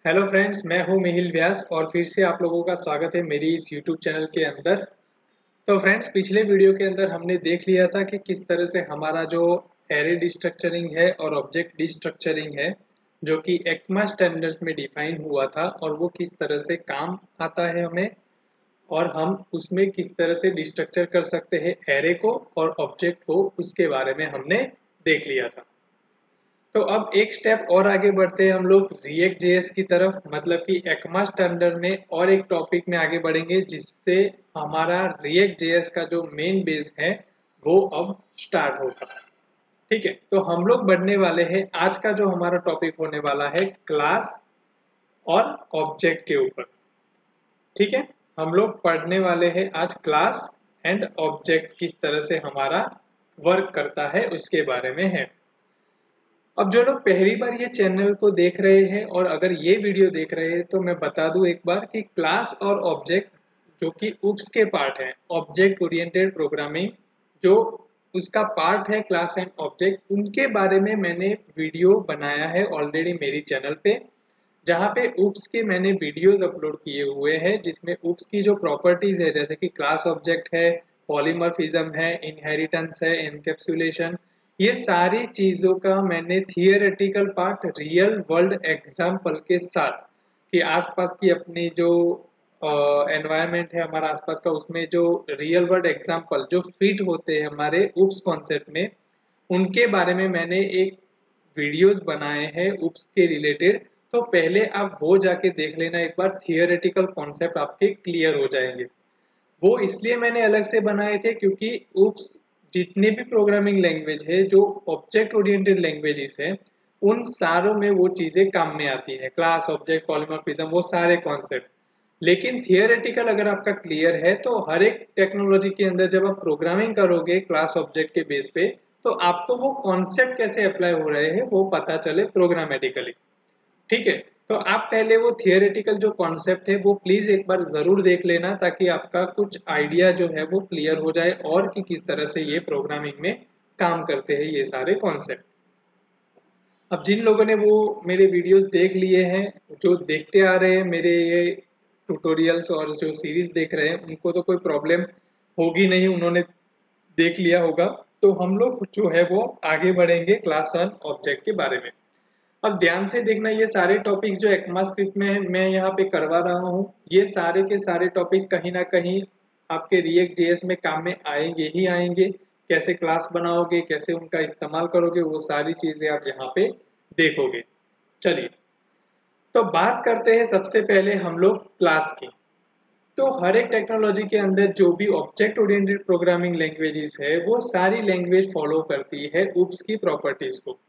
Hello friends, मैं हूं मिहिल व्यास और फिर से आप लोगों का स्वागत है मेरी इस यूट्यूब चैनल के अंदर। तो फ्रेंड्स, पिछले वीडियो के अंदर हमने देख लिया था कि किस तरह से हमारा जो एरे डिस्ट्रक्चरिंग है और ऑब्जेक्ट डिस्ट्रक्चरिंग है जो कि ECMA स्टैंडर्ड्स में डिफाइन हुआ था और वो किस तरह से काम आता है हमें, और हम उसमें किस तरह से डिस्ट्रक्चर कर सकते हैं एरे को और ऑब्जेक्ट को, उसके बारे में हमने देख लिया था। तो अब एक स्टेप और आगे बढ़ते हैं हम लोग रिएक्ट जेएस की तरफ, मतलब कि ECMA स्टैंडर्ड में और एक टॉपिक में आगे बढ़ेंगे जिससे हमारा रिएक्ट जेएस का जो मेन बेस है वो अब स्टार्ट होगा। ठीक है, तो हम लोग बढ़ने वाले हैं। आज का जो हमारा टॉपिक होने वाला है क्लास और ऑब्जेक्ट के ऊपर। ठीक है, हम लोग पढ़ने वाले हैं आज क्लास एंड ऑब्जेक्ट किस तरह से हमारा वर्क करता है उसके बारे में है। अब जो लोग पहली बार ये चैनल को देख रहे हैं और अगर ये वीडियो देख रहे हैं तो मैं बता दूं एक बार कि क्लास और ऑब्जेक्ट जो कि UPS के पार्ट है, ऑब्जेक्ट ओरिएंटेड प्रोग्रामिंग, जो उसका पार्ट है क्लास एंड ऑब्जेक्ट, उनके बारे में मैंने वीडियो बनाया है ऑलरेडी मेरी चैनल पे, जहाँ पे UPS के मैंने वीडियोस अपलोड किए हुए हैं जिसमें UPS की जो प्रॉपर्टीज है जैसे कि क्लास ऑब्जेक्ट है, पॉलीमॉर्फिज्म है, इनहेरिटेंस है, एनकैप्सुलेशन, ये सारी चीजों का मैंने theoretical part real world example के साथ कि आसपास की अपनी जो एनवायरनमेंट है हमारा आसपास का, उसमें जो रियल वर्ल्ड एग्जाम्पल जो फिट होते हैं हमारे UPS कॉन्सेप्ट में, उनके बारे में मैंने एक वीडियोस बनाए हैं UPS के रिलेटेड। तो पहले आप वो जाके देख लेना एक बार, थियोरेटिकल कॉन्सेप्ट आपके क्लियर हो जाएंगे। वो इसलिए मैंने अलग से बनाए थे क्योंकि UPS जितने भी प्रोग्रामिंग लैंग्वेज है जो ऑब्जेक्ट ओरिएंटेड लैंग्वेजेस है, उन सारों में वो चीजें काम में आती है, क्लास ऑब्जेक्ट पॉलीमॉर्फिज्म, वो सारे कॉन्सेप्ट। लेकिन थियोरेटिकल अगर आपका क्लियर है तो हर एक टेक्नोलॉजी के अंदर जब आप प्रोग्रामिंग करोगे क्लास ऑब्जेक्ट के बेस पे, तो आपको वो कॉन्सेप्ट कैसे अप्लाई हो रहे हैं वो पता चले प्रोग्रामेटिकली। ठीक है, तो आप पहले वो थियोरेटिकल जो कॉन्सेप्ट है वो प्लीज एक बार जरूर देख लेना ताकि आपका कुछ आइडिया जो है वो क्लियर हो जाए और कि किस तरह से ये प्रोग्रामिंग में काम करते हैं ये सारे कॉन्सेप्ट। अब जिन लोगों ने वो मेरे वीडियोस देख लिए हैं, जो देखते आ रहे हैं मेरे ये ट्यूटोरियल्स और जो सीरीज देख रहे हैं, उनको तो कोई प्रॉब्लम होगी नहीं, उन्होंने देख लिया होगा। तो हम लोग जो है वो आगे बढ़ेंगे क्लास एंड ऑब्जेक्ट के बारे में। अब ध्यान से देखना, ये सारे टॉपिक्स जो ECMA स्क्रिप्ट में मैं यहाँ पे करवा रहा हूँ, ये सारे के सारे टॉपिक्स कहीं ना कहीं आपके रिएक्ट जेएस में काम में आएंगे ही आएंगे। कैसे क्लास बनाओगे, कैसे उनका इस्तेमाल करोगे, वो सारी चीजें आप यहाँ पे देखोगे। चलिए, तो बात करते हैं सबसे पहले हम लोग क्लास की। तो हर एक टेक्नोलॉजी के अंदर जो भी ऑब्जेक्ट ओरिएंटेड प्रोग्रामिंग लैंग्वेजेस है वो सारी लैंग्वेज फॉलो करती है UPS की प्रॉपर्टीज को।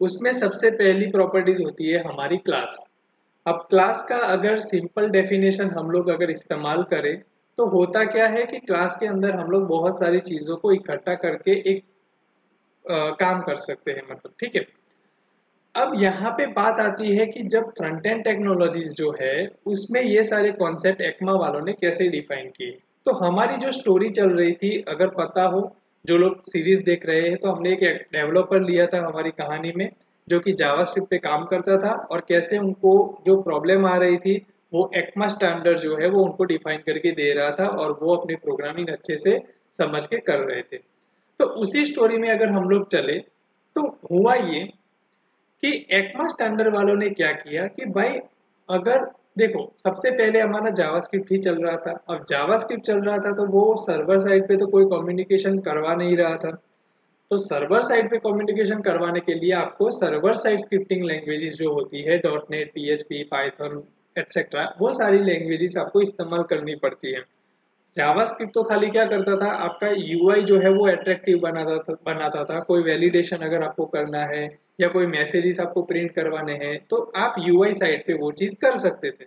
उसमें सबसे पहली प्रॉपर्टीज होती है हमारी क्लास। अब क्लास का अगर सिंपल डेफिनेशन हम लोग अगर इस्तेमाल करें तो होता क्या है कि क्लास के अंदर हम लोग बहुत सारी चीजों को इकट्ठा करके एक काम कर सकते हैं, मतलब। ठीक है, अब यहाँ पे बात आती है कि जब फ्रंट एंड टेक्नोलॉजीज जो है उसमें ये सारे कॉन्सेप्ट ECMA वालों ने कैसे डिफाइन किए। तो हमारी जो स्टोरी चल रही थी, अगर पता हो, जो लोग सीरीज देख रहे हैं, तो हमने एक डेवलपर लिया था हमारी कहानी में जो कि जावास्क्रिप्ट पे काम करता था, और कैसे उनको जो प्रॉब्लम आ रही थी वो ECMA स्टैंडर्ड जो है वो उनको डिफाइन करके दे रहा था और वो अपनी प्रोग्रामिंग अच्छे से समझ के कर रहे थे। तो उसी स्टोरी में अगर हम लोग चले तो हुआ ये कि ECMA स्टैंडर्ड वालों ने क्या किया कि भाई, अगर देखो, सबसे पहले हमारा जावास्क्रिप्ट ही चल रहा था। अब जावास्क्रिप्ट चल रहा था तो वो सर्वर साइड पे तो कोई कम्युनिकेशन करवा नहीं रहा था। तो सर्वर साइड पे कम्युनिकेशन करवाने के लिए आपको सर्वर साइड स्क्रिप्टिंग लैंग्वेजेस जो होती है .NET, PHP, पाइथन एटसेट्रा, वो सारी लैंग्वेजेस आपको इस्तेमाल करनी पड़ती है। जावास्क्रिप्ट तो खाली क्या करता था, आपका यूआई जो है वो अट्रैक्टिव बनाता था। कोई वैलिडेशन अगर आपको करना है या कोई मैसेजेस आपको प्रिंट करवाने हैं तो आप यूआई साइड पे वो चीज कर सकते थे।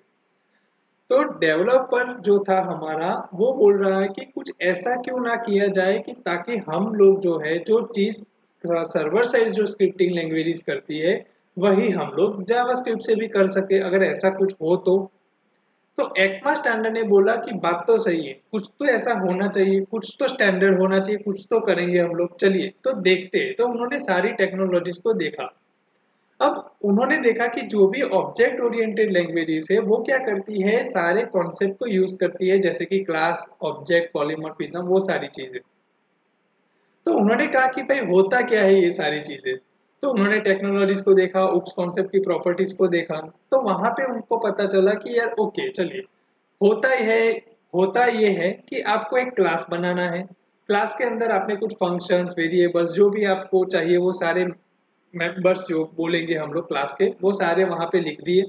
तो डेवलपर जो था हमारा वो बोल रहा है कि कुछ ऐसा क्यों ना किया जाए कि ताकि हम लोग जो है जो चीज सर्वर साइड जो स्क्रिप्टिंग लैंग्वेजेस करती है वही हम लोग जावास्क्रिप्ट से भी कर सके, अगर ऐसा कुछ हो तो ECMA स्टैंडर्ड ने बोला कि बात तो सही है, कुछ तो ऐसा होना चाहिए, कुछ तो स्टैंडर्ड होना चाहिए, कुछ तो करेंगे हम लोग, चलिए तो देखते हैं। तो उन्होंने सारी टेक्नोलॉजीज को देखा। अब उन्होंने देखा कि जो भी ऑब्जेक्ट ओरिएंटेड लैंग्वेजेस है वो क्या करती है, सारे कॉन्सेप्ट को यूज करती है, जैसे कि क्लास, ऑब्जेक्ट, पॉलीमॉर्फिज्म, वो सारी चीजें। तो उन्होंने कहा कि भाई होता क्या है ये सारी चीजें। तो उन्होंने टेक्नोलॉजीज को देखा, उप्स कॉन्सेप्ट की प्रॉपर्टीज को देखा, तो वहां पे उनको पता चला कि यार ओके चलिए, होता है होता ये है कि आपको एक क्लास बनाना है। क्लास के अंदर आपने कुछ फंक्शंस, वेरिएबल्स, जो भी आपको चाहिए वो सारे मेंबर्स जो बोलेंगे हम लोग क्लास के, वो सारे वहां पे लिख दिए।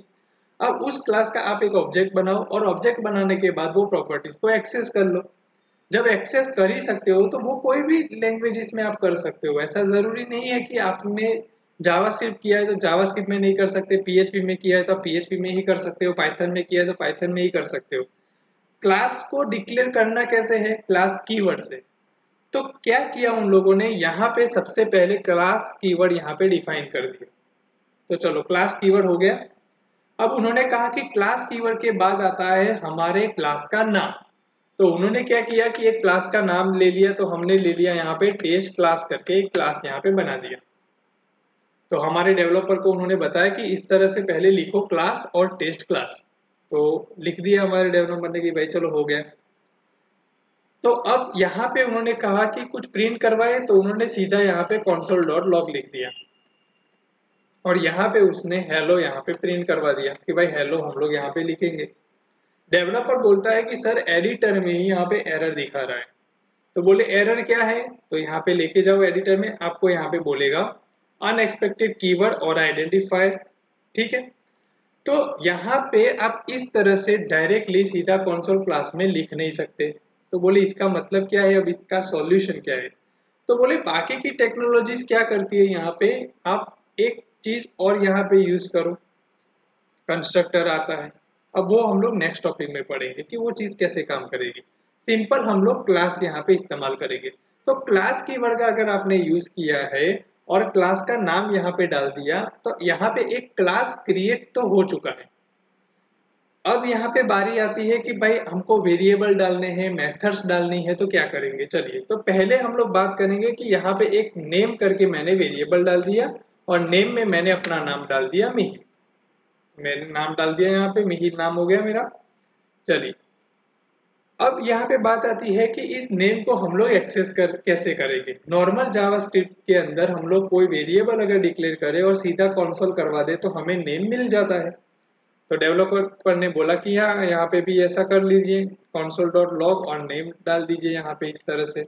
अब उस क्लास का आप एक ऑब्जेक्ट बनाओ और ऑब्जेक्ट बनाने के बाद वो प्रॉपर्टीज को एक्सेस कर लो। जब एक्सेस कर ही सकते हो तो वो कोई भी लैंग्वेजेस में आप कर सकते हो। ऐसा जरूरी नहीं है कि आपने जावास्क्रिप्ट किया है तो जावास्क्रिप्ट में नहीं कर सकते, पीएचपी में किया है तो पीएचपी में ही कर सकते हो, पाइथन में किया है तो पाइथन में ही कर सकते हो। क्लास को डिक्लेयर करना कैसे है, क्लास कीवर्ड से। तो क्या किया उन लोगों ने, यहाँ पे सबसे पहले क्लास कीवर्ड यहाँ पे डिफाइन कर दिया। तो चलो क्लास कीवर्ड हो गया। अब उन्होंने कहा कि क्लास कीवर्ड के बाद आता है हमारे क्लास का नाम। तो उन्होंने क्या किया कि एक क्लास का नाम ले लिया, तो हमने ले लिया यहाँ पे टेस्ट क्लास करके एक क्लास यहाँ पे बना दिया। तो हमारे डेवलपर को उन्होंने बताया कि इस तरह से पहले लिखो क्लास और टेस्ट क्लास। तो लिख दिया हमारे डेवलपर ने कि भाई चलो हो गया। तो अब यहाँ पे उन्होंने कहा कि कुछ प्रिंट करवाए, तो उन्होंने सीधा यहाँ पे console.log लिख दिया और यहाँ पे उसने हेलो यहाँ पे प्रिंट करवा दिया कि भाई हेलो हम लोग यहाँ पे लिखेंगे। डेवलपर बोलता है कि सर एडिटर में ही यहाँ पे एरर दिखा रहा है। तो बोले एरर क्या है, तो यहाँ पे लेके जाओ एडिटर में, आपको यहाँ पे बोलेगा अनएक्सपेक्टेड कीवर्ड और आइडेंटिफायर। ठीक है, तो यहाँ पे आप इस तरह से डायरेक्टली सीधा कंसोल क्लास में लिख नहीं सकते। तो बोले इसका मतलब क्या है, अब इसका सॉल्यूशन क्या है। तो बोले बाकी की टेक्नोलॉजीज क्या करती है, यहाँ पे आप एक चीज और यहाँ पे यूज करो, कंस्ट्रक्टर आता है। अब वो हम लोग नेक्स्ट टॉपिक में पढ़ेंगे कि वो चीज कैसे काम करेगी। सिंपल हम लोग क्लास यहाँ पे इस्तेमाल करेंगे। तो क्लास कीवर्ड का अगर आपने यूज किया है और क्लास का नाम यहाँ पे डाल दिया, तो यहाँ पे एक क्लास क्रिएट तो हो चुका है। अब यहाँ पे बारी आती है कि भाई हमको वेरिएबल डालने हैं, मेथड्स डालनी है, तो क्या करेंगे। चलिए, तो पहले हम लोग बात करेंगे कि यहाँ पे एक नेम करके मैंने वेरिएबल डाल दिया और नेम में मैंने अपना नाम डाल दिया मिहिर। मैंने नाम डाल दिया यहाँ पे, मिहिर नाम हो गया मेरा। चलिए, अब यहाँ पे बात आती है कि इस नेम को हम लोग एक्सेस कैसे करेंगे। नॉर्मल जावास्क्रिप्ट के अंदर हम लोग कोई वेरिएबल अगर डिक्लेयर करें और सीधा कंसोल करवा दे तो हमें नेम मिल जाता है। तो डेवलपर ने बोला कि यहाँ पे भी ऐसा कर लीजिए, console.log और नेम डाल दीजिए यहाँ पे इस तरह से।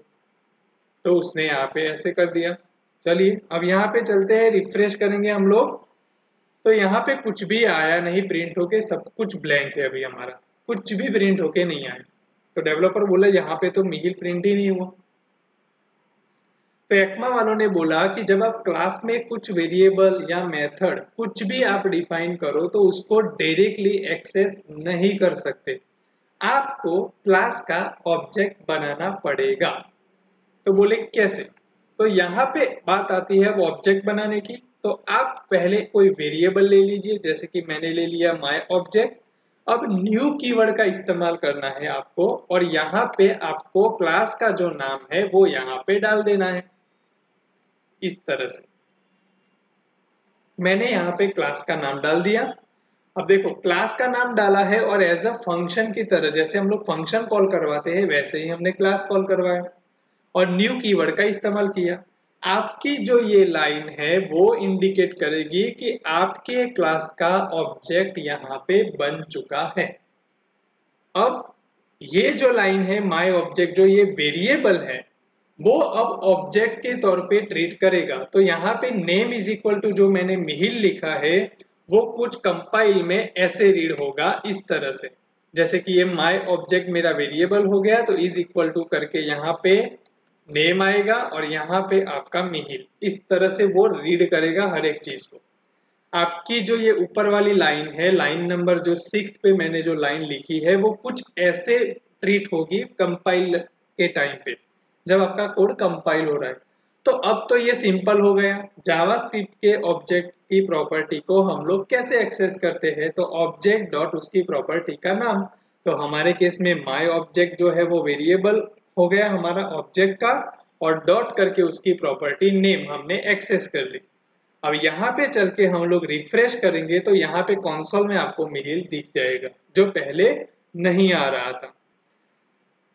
तो उसने यहाँ पे ऐसे कर दिया। चलिए, अब यहाँ पे चलते हैं, रिफ्रेश करेंगे हम लोग। तो यहाँ पे कुछ भी आया नहीं प्रिंट होके, सब कुछ ब्लैंक है अभी हमारा, कुछ भी प्रिंट होके नहीं आया। तो डेवलपर बोला यहाँ पे तो मिहिर प्रिंट ही नहीं हुआ। तो एक्मा वालों ने बोला कि जब आप क्लास में कुछ वेरिएबल या मेथड कुछ भी आप डिफाइन करो तो उसको डायरेक्टली एक्सेस नहीं कर सकते, आपको क्लास का ऑब्जेक्ट बनाना पड़ेगा। तो बोले कैसे। तो यहाँ पे बात आती है अब ऑब्जेक्ट बनाने की। तो आप पहले कोई वेरिएबल ले लीजिए, जैसे कि मैंने ले लिया माय ऑब्जेक्ट। अब न्यू कीवर्ड का इस्तेमाल करना है आपको और यहाँ पे आपको क्लास का जो नाम है वो यहाँ पे डाल देना है इस तरह से। मैंने यहाँ पे क्लास का नाम डाल दिया। अब देखो क्लास का नाम डाला है और एज अ फंक्शन की तरह, जैसे हम लोग फंक्शन कॉल करवाते हैं वैसे ही हमने क्लास कॉल करवाया और न्यू कीवर्ड का इस्तेमाल किया। आपकी जो ये लाइन है वो इंडिकेट करेगी कि आपके क्लास का ऑब्जेक्ट यहाँ पे बन चुका है। अब ये जो लाइन है माय ऑब्जेक्ट, जो ये वेरिएबल है वो अब ऑब्जेक्ट के तौर पे ट्रीट करेगा। तो यहाँ पे नेम इज इक्वल टू जो मैंने मिहिर लिखा है वो कुछ कंपाइल में ऐसे रीड होगा इस तरह से, जैसे कि ये माय ऑब्जेक्ट मेरा वेरिएबल हो गया तो इज इक्वल टू करके यहाँ पे नेम आएगा और यहाँ पे आपका मिहिर, इस तरह से वो रीड करेगा हर एक चीज को। आपकी जो ये ऊपर वाली लाइन है, लाइन नंबर जो 6 पे मैंने जो लाइन लिखी है वो कुछ ऐसे ट्रीट होगी कंपाइल के टाइम पे, जब आपका कोड कंपाइल हो रहा है। तो अब तो ये सिंपल हो गया, जावास्क्रिप्ट के ऑब्जेक्ट की प्रॉपर्टी को हम लोग कैसे एक्सेस करते हैं। तो ऑब्जेक्ट डॉट उसकी प्रॉपर्टी का नाम, तो हमारे केस में माय ऑब्जेक्ट जो है वो वेरिएबल हो गया हमारा ऑब्जेक्ट का और डॉट करके उसकी प्रॉपर्टी नेम हमने एक्सेस कर ली। अब यहाँ पे चल के हम लोग रिफ्रेश करेंगे तो यहाँ पे कंसोल में आपको मेल दिख जाएगा जो पहले नहीं आ रहा था।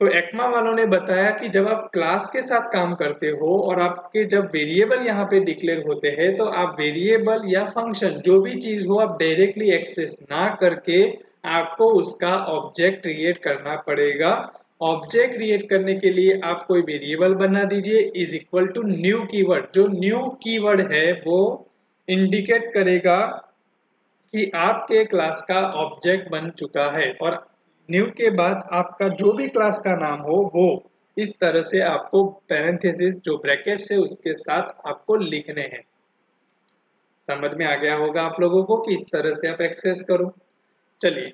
तो एक्मा वालों ने बताया कि जब आप क्लास के साथ काम करते हो और आपके जब वेरिएबल यहाँ पे डिक्लेयर होते हैं तो आप वेरिएबल या फंक्शन जो भी चीज हो आप डायरेक्टली एक्सेस ना करके आपको उसका ऑब्जेक्ट क्रिएट करना पड़ेगा। ऑब्जेक्ट क्रिएट करने के लिए आप कोई वेरिएबल बना दीजिए is equal to new keyword. जो न्यू कीवर्ड है वो इंडिकेट करेगा कि आपके क्लास का ऑब्जेक्ट बन चुका है और न्यू के बाद आपका जो भी क्लास का नाम हो वो इस तरह से आपको पैरेंथेसिस जो ब्रैकेट्स है उसके साथ आपको लिखने हैं। समझ में आ गया होगा आप लोगों को कि इस तरह से आप एक्सेस करो। चलिए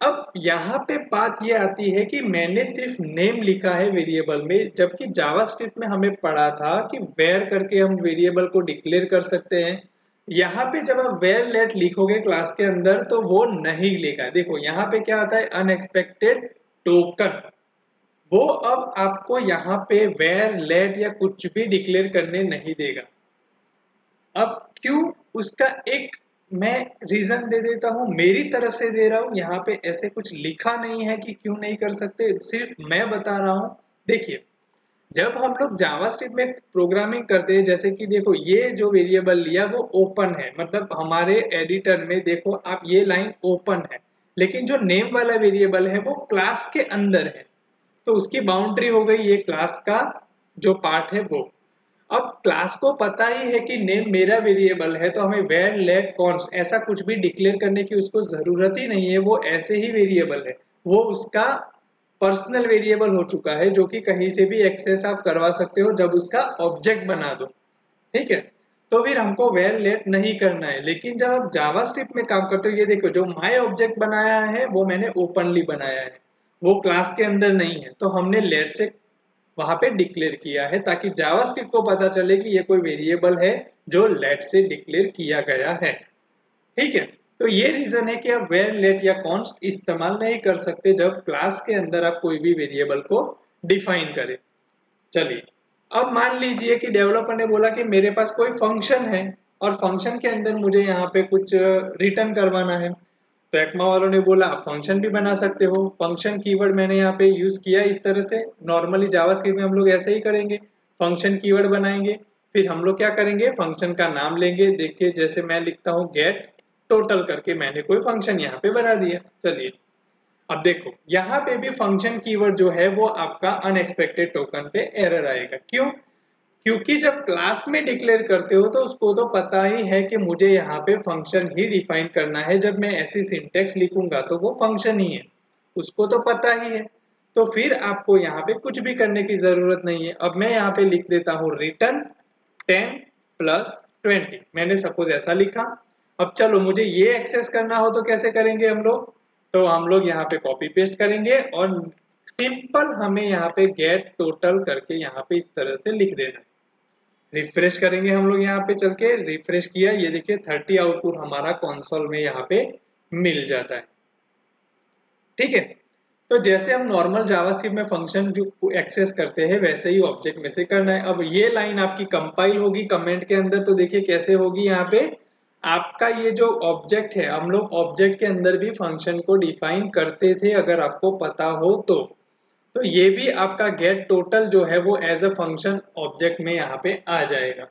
अब यहाँ पे बात ये आती है कि मैंने सिर्फ नेम लिखा है वेरिएबल में, जबकि जावास्क्रिप्ट में हमें पढ़ा था कि वेयर करके हम वेरिएबल को डिक्लेयर कर सकते हैं। यहाँ पे जब आप वेयर लेट लिखोगे क्लास के अंदर तो वो नहीं लिखा। देखो यहाँ पे क्या आता है अनएक्सपेक्टेड टोकन, वो अब आपको यहाँ पे वेयर लेट या कुछ भी डिक्लेयर करने नहीं देगा। अब क्यों, उसका एक मैं रीजन दे देता हूं, मेरी तरफ से दे रहा हूं। यहाँ पे ऐसे कुछ लिखा नहीं है कि क्यों नहीं कर सकते, सिर्फ मैं बता रहा हूं। देखिए जब हम लोग जावास्क्रिप्ट में प्रोग्रामिंग करते हैं, जैसे कि देखो ये जो वेरिएबल लिया वो ओपन है, मतलब हमारे एडिटर में देखो आप ये लाइन ओपन है, लेकिन जो नेम वाला वेरिएबल है वो क्लास के अंदर है, तो उसकी बाउंड्री हो गई ये क्लास का जो पार्ट है वो। अब क्लास को पता ही है कि नेम मेरा वेरिएबल है, तो हमें वेर लेट कॉन्स्ट ऐसा कुछ भी डिक्लेयर करने की उसको जरूरत ही नहीं है, वो ऐसे ही वेरिएबल है, वो उसका पर्सनल वेरिएबल हो चुका है जो कि कहीं से भी एक्सेस आप करवा सकते हो जब उसका ऑब्जेक्ट बना दो। ठीक है, तो फिर हमको वेर लेट नहीं करना है। लेकिन जब आप जावास्क्रिप्ट में काम करते हो, ये देखो जो माय ऑब्जेक्ट बनाया है वो मैंने ओपनली बनाया है, वो क्लास के अंदर नहीं है, तो हमने लेट से वहां पे डिक्लेयर किया है ताकि जावास्क्रिप्ट को पता चले कि ये कोई वेरिएबल है जो लेट से डिक्लेयर किया गया है। ठीक है, तो ये रीजन है कि आप वेर लेट या कॉन्स्ट इस्तेमाल नहीं कर सकते जब क्लास के अंदर आप कोई भी वेरिएबल को डिफाइन करें। चलिए अब मान लीजिए कि डेवलपर ने बोला कि मेरे पास कोई फंक्शन है और फंक्शन के अंदर मुझे यहाँ पे कुछ रिटर्न करवाना है, तो एक्मा वालों ने बोला आप फंक्शन भी बना सकते हो। फंक्शन कीवर्ड मैंने यहाँ पे यूज किया इस तरह से, नॉर्मली जावास्क्रिप्ट में हम लोग ऐसे ही करेंगे, फंक्शन कीवर्ड बनाएंगे, फिर हम लोग क्या करेंगे फंक्शन का नाम लेंगे। देखिए जैसे मैं लिखता हूँ गेट टोटल करके मैंने कोई फंक्शन यहाँ पे बना दिया। चलिए अब देखो यहाँ पे भी फंक्शन कीवर्ड जो है वो आपका अनएक्सपेक्टेड टोकन पे एरर आएगा। क्यों? क्योंकि जब क्लास में डिक्लेयर करते हो तो उसको तो पता ही है कि मुझे यहाँ पे फंक्शन ही डिफाइन करना है, जब मैं ऐसी सिंटेक्स लिखूंगा तो वो फंक्शन ही है, उसको तो पता ही है, तो फिर आपको यहाँ पे कुछ भी करने की जरूरत नहीं है। अब मैं यहाँ पे लिख देता हूँ रिटर्न 10 + 20, मैंने सपोज ऐसा लिखा। अब चलो मुझे ये एक्सेस करना हो तो कैसे करेंगे हम लोग, तो हम लोग यहाँ पे कॉपी पेस्ट करेंगे और सिंपल हमें यहाँ पे गेट टोटल करके यहाँ पे इस तरह से लिख देना है। रिफ्रेश करेंगे हम लोग, यहाँ पे चल के रिफ्रेश किया, ये देखिए 30 आउटपुट हमारा कंसोल में यहाँ पे मिल जाता है। ठीक है, तो जैसे हम नॉर्मल जावास्क्रिप्ट में फंक्शन जो एक्सेस करते हैं वैसे ही ऑब्जेक्ट में से करना है। अब ये लाइन आपकी कंपाइल होगी कमेंट के अंदर, तो देखिए कैसे होगी, यहाँ पे आपका ये जो ऑब्जेक्ट है, हम लोग ऑब्जेक्ट के अंदर भी फंक्शन को डिफाइन करते थे अगर आपको पता हो तो ये भी आपका गेट टोटल जो है वो एज अ फंक्शन ऑब्जेक्ट में यहाँ पे आ जाएगा।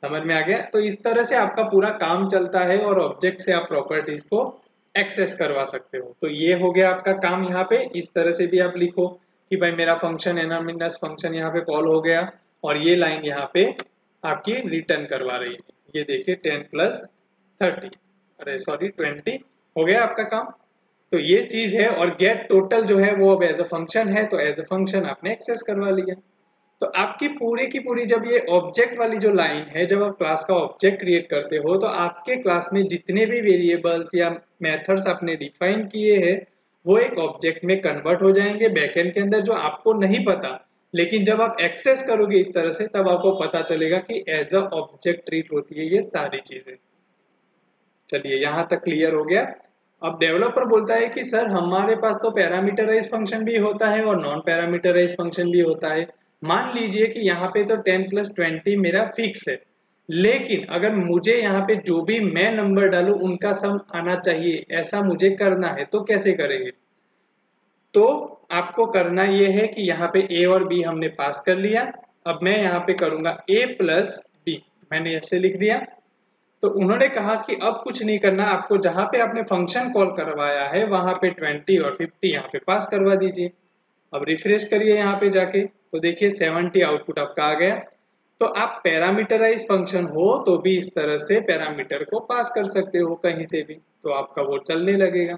समझ में आ गया? तो इस तरह से आपका पूरा काम चलता है और ऑब्जेक्ट से आप प्रॉपर्टीज को एक्सेस करवा सकते हो। तो ये हो गया आपका काम। यहाँ पे इस तरह से भी आप लिखो कि भाई मेरा फंक्शन एनोनिमस फंक्शन यहाँ पे कॉल हो गया और ये लाइन यहाँ पे आपकी रिटर्न करवा रही है। ये देखिए 10 + 30, अरे सॉरी 20 हो गया आपका काम। तो ये चीज है, और गेट टोटल जो है वो अब एज अ फंक्शन है, तो एज अ फंक्शन आपने एक्सेस करवा लिया। तो आपकी पूरी की पूरी जब ये ऑब्जेक्ट वाली जो लाइन है, जब आप क्लास का ऑब्जेक्ट क्रिएट करते हो तो आपके क्लास में जितने भी वेरिएबल्स या मेथड्स आपने डिफाइन किए हैं वो एक ऑब्जेक्ट में कन्वर्ट हो जाएंगे बैकएंड के अंदर, जो आपको नहीं पता, लेकिन जब आप एक्सेस करोगे इस तरह से तब आपको पता चलेगा कि एज अ ऑब्जेक्ट ट्रीट होती है ये सारी चीजें। चलिए यहाँ तक क्लियर हो गया। अब डेवलपर बोलता है कि सर हमारे पास तो पैरामीटराइज फंक्शन भी होता है और नॉन पैरामीटराइज फंक्शन भी होता है। मान लीजिए कि यहाँ पे तो 10 + 20 मेरा फिक्स है, लेकिन अगर मुझे यहाँ पे जो भी मैं नंबर डालूं उनका सम आना चाहिए, ऐसा मुझे करना है, तो कैसे करेंगे? तो आपको करना ये है कि यहाँ पे a और b हमने पास कर लिया। अब मैं यहाँ पे करूंगा a प्लस b, मैंने ऐसे लिख दिया। तो उन्होंने कहा कि अब कुछ नहीं करना, आपको जहां पे आपने फंक्शन कॉल करवाया है वहां पे 20 और 50 यहाँ पे पास करवा दीजिए। अब रिफ्रेश करिए यहाँ पे जाके, तो देखिए 70 आउटपुट आपका आ गया। तो आप पैरामीटराइज फंक्शन हो तो भी इस तरह से पैरामीटर को पास कर सकते हो कहीं से भी, तो आपका वो चलने लगेगा।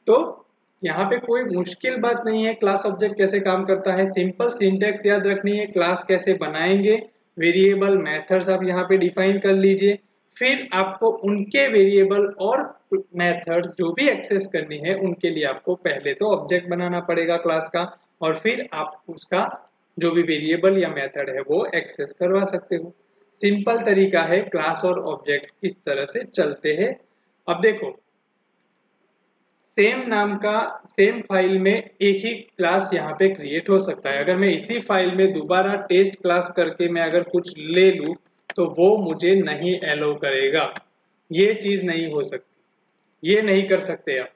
तो यहाँ पे कोई मुश्किल बात नहीं है। क्लास ऑब्जेक्ट कैसे काम करता है, सिंपल सिंटैक्स याद रखनी है। क्लास कैसे बनाएंगे, वेरिएबल मेथड्स आप यहाँ पे डिफाइन कर लीजिए। फिर आपको उनके वेरिएबल और मेथड्स जो भी एक्सेस करनी है उनके लिए आपको पहले तो ऑब्जेक्ट बनाना पड़ेगा क्लास का, और फिर आप उसका जो भी वेरिएबल या मेथड है वो एक्सेस करवा सकते हो। सिंपल तरीका है क्लास और ऑब्जेक्ट किस तरह से चलते हैं। अब देखो, सेम नाम का सेम फाइल में एक ही क्लास यहाँ पे क्रिएट हो सकता है। अगर मैं इसी फाइल में दोबारा टेस्ट क्लास करके मैं अगर कुछ ले लूं तो वो मुझे नहीं एलो करेगा, ये चीज नहीं हो सकती, ये नहीं कर सकते आप,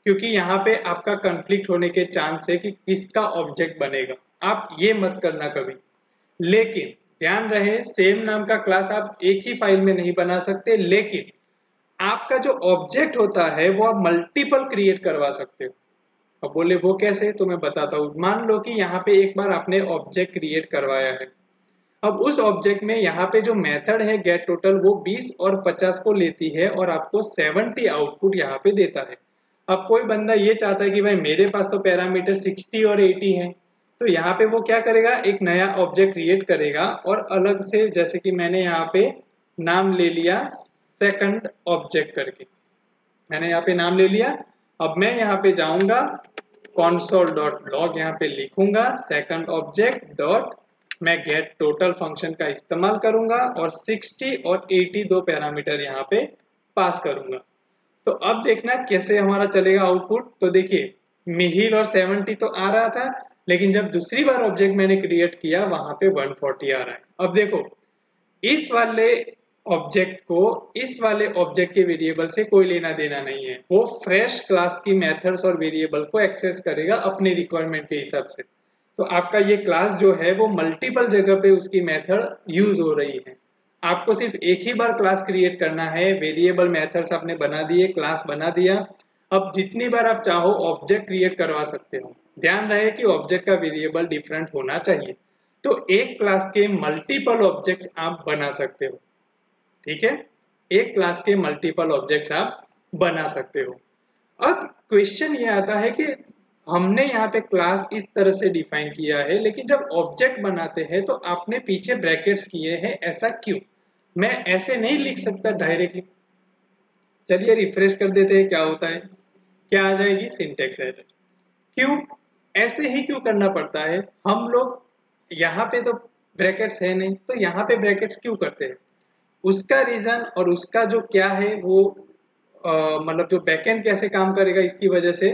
क्योंकि यहाँ पे आपका कंफ्लिक्ट होने के चांस है कि किसका ऑब्जेक्ट बनेगा। आप ये मत करना कभी। लेकिन ध्यान रहे, सेम नाम का क्लास आप एक ही फाइल में नहीं बना सकते, लेकिन आपका जो ऑब्जेक्ट होता है वो आप मल्टीपल क्रिएट करवा सकते हो। अब बोले वो कैसे, तो मैं बताता हूँ। मान लो कि यहाँ पे एक बार आपने ऑब्जेक्ट क्रिएट करवाया है। अब उस ऑब्जेक्ट में यहाँ पे जो मेथड है गेट टोटल वो 20 और 50 को लेती है और आपको 70 आउटपुट यहाँ पे देता है। अब कोई बंदा ये चाहता है कि भाई मेरे पास तो पैरामीटर 60 और 80 है, तो यहाँ पे वो क्या करेगा, एक नया ऑब्जेक्ट क्रिएट करेगा और अलग से, जैसे कि मैंने यहाँ पे नाम ले लिया सेकंड ऑब्जेक्ट करके, मैंने यहाँ पे नाम ले लिया। अब मैं यहाँ पे जाऊंगा console.log, यहाँ पे लिखूंगा सेकंड ऑब्जेक्ट डॉट, मैं गेट टोटल फंक्शन का इस्तेमाल करूंगा और 60 और 80 दो पैरामीटर यहाँ पे पास करूंगा। तो अब देखना कैसे हमारा चलेगा आउटपुट। तो देखिए मिहिल और 70 तो आ रहा था, लेकिन जब दूसरी बार ऑब्जेक्ट मैंने क्रिएट किया वहां पे 140 आ रहा है। अब देखो, इस वाले ऑब्जेक्ट को इस वाले ऑब्जेक्ट के वेरिएबल से कोई लेना देना नहीं है, वो फ्रेश क्लास की मेथड्स और वेरिएबल को एक्सेस करेगा अपने रिक्वायरमेंट के हिसाब से। तो आपका ये क्लास जो है वो मल्टीपल जगह पे उसकी मेथड यूज हो रही है। आपको सिर्फ एक ही बार क्लास क्रिएट करना है, वेरिएबल मेथड्स आपने बना दिए, क्लास बना दिया। अब जितनी बार आप चाहो ऑब्जेक्ट क्रिएट करवा सकते हो। ध्यान रहे कि ऑब्जेक्ट का वेरिएबल डिफरेंट होना चाहिए। तो एक क्लास के मल्टीपल ऑब्जेक्ट्स आप बना सकते हो, ठीक है, एक क्लास के मल्टीपल ऑब्जेक्ट्स आप बना सकते हो। अब क्वेश्चन ये आता है कि हमने यहाँ पे क्लास इस तरह से डिफाइन किया है, लेकिन जब ऑब्जेक्ट बनाते हैं तो आपने पीछे ब्रैकेट्स किए हैं, ऐसा क्यों? मैं ऐसे नहीं लिख सकता डायरेक्टली। चलिए रिफ्रेश कर देते हैं क्या होता है, क्या आ जाएगी, सिंटेक्स एरर। क्यों ऐसे ही क्यों करना पड़ता है? हम लोग यहाँ पे तो ब्रैकेट्स है नहीं, तो यहाँ पे ब्रैकेट्स क्यों करते हैं? उसका रीजन और उसका जो क्या है वो मतलब जो बैकएंड कैसे काम करेगा इसकी वजह से,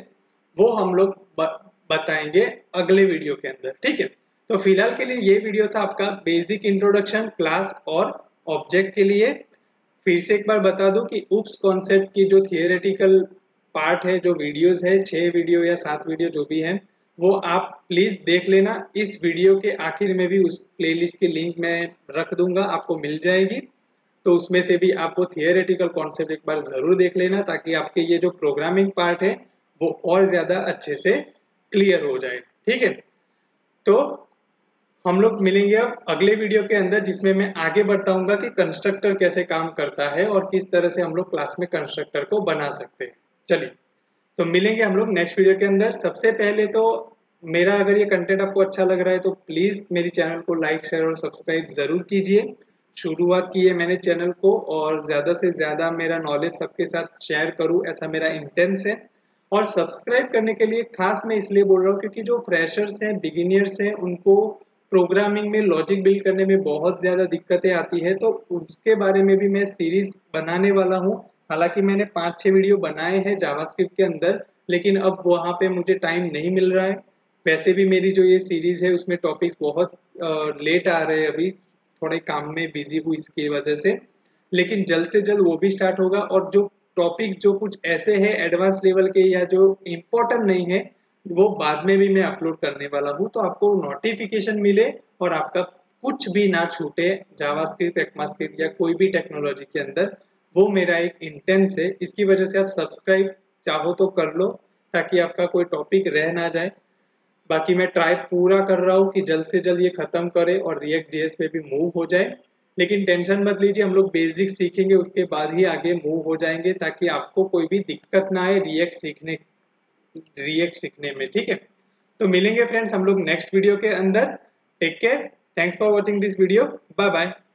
वो हम लोग बताएंगे अगले वीडियो के अंदर, ठीक है। तो फिलहाल के लिए ये वीडियो था आपका बेसिक इंट्रोडक्शन क्लास और ऑब्जेक्ट के लिए। फिर से एक बार बता दूं कि उप्स कॉन्सेप्ट की जो थियोरेटिकल पार्ट है, जो वीडियोस है, 6 वीडियो या 7 वीडियो जो भी है, वो आप प्लीज देख लेना। इस वीडियो के आखिर में भी उस प्लेलिस्ट की लिंक मैं रख दूंगा, आपको मिल जाएगी। तो उसमें से भी आप वो थियोरेटिकल कॉन्सेप्ट एक बार जरूर देख लेना, ताकि आपके ये जो प्रोग्रामिंग पार्ट है वो और ज्यादा अच्छे से क्लियर हो जाए, ठीक है। तो हम लोग मिलेंगे अब अगले वीडियो के अंदर, जिसमें मैं आगे बताऊंगा कि कंस्ट्रक्टर कैसे काम करता है और किस तरह से हम लोग क्लास में कंस्ट्रक्टर को बना सकते हैं। चलिए, तो मिलेंगे हम लोग नेक्स्ट वीडियो के अंदर। सबसे पहले तो मेरा अगर ये कंटेंट आपको अच्छा लग रहा है तो प्लीज मेरी चैनल को लाइक शेयर और सब्सक्राइब जरूर कीजिए। शुरुआत की है मैंने चैनल को, और ज्यादा से ज्यादा मेरा नॉलेज सबके साथ शेयर करूं, ऐसा मेरा इंटेंस है। और सब्सक्राइब करने के लिए खास मैं इसलिए बोल रहा हूँ क्योंकि जो फ्रेशर्स हैं, बिगिनियर्स हैं, उनको प्रोग्रामिंग में लॉजिक बिल्ड करने में बहुत ज़्यादा दिक्कतें आती है। तो उसके बारे में भी मैं सीरीज बनाने वाला हूँ। हालांकि मैंने 5-6 वीडियो बनाए हैं जावास्क्रिप्ट के अंदर, लेकिन अब वहाँ पे मुझे टाइम नहीं मिल रहा है। वैसे भी मेरी जो ये सीरीज है उसमें टॉपिक्स बहुत लेट आ रहे हैं, अभी थोड़े काम में बिजी हूँ इसकी वजह से, लेकिन जल्द से जल्द वो भी स्टार्ट होगा। और जो टॉपिक्स जो कुछ ऐसे हैं एडवांस लेवल के या जो इम्पोर्टेंट नहीं है वो बाद में भी मैं अपलोड करने वाला हूँ, तो आपको नोटिफिकेशन मिले और आपका कुछ भी ना छूटे जावास्क्रिप्ट, एक्मास्क्रिप्ट या कोई भी टेक्नोलॉजी के अंदर, वो मेरा एक इंटेंस है। इसकी वजह से आप सब्सक्राइब चाहो तो कर लो ताकि आपका कोई टॉपिक रह ना जाए। बाकी मैं ट्राई पूरा कर रहा हूँ कि जल्द से जल्द ये खत्म करे और रिएक्ट जेएस पे भी मूव हो जाए, लेकिन टेंशन मत लीजिए, हम लोग बेसिक सीखेंगे उसके बाद ही आगे मूव हो जाएंगे ताकि आपको कोई भी दिक्कत ना आए रिएक्ट सीखने में, ठीक है। तो मिलेंगे फ्रेंड्स हम लोग नेक्स्ट वीडियो के अंदर। Take care, thanks for watching this video, bye bye.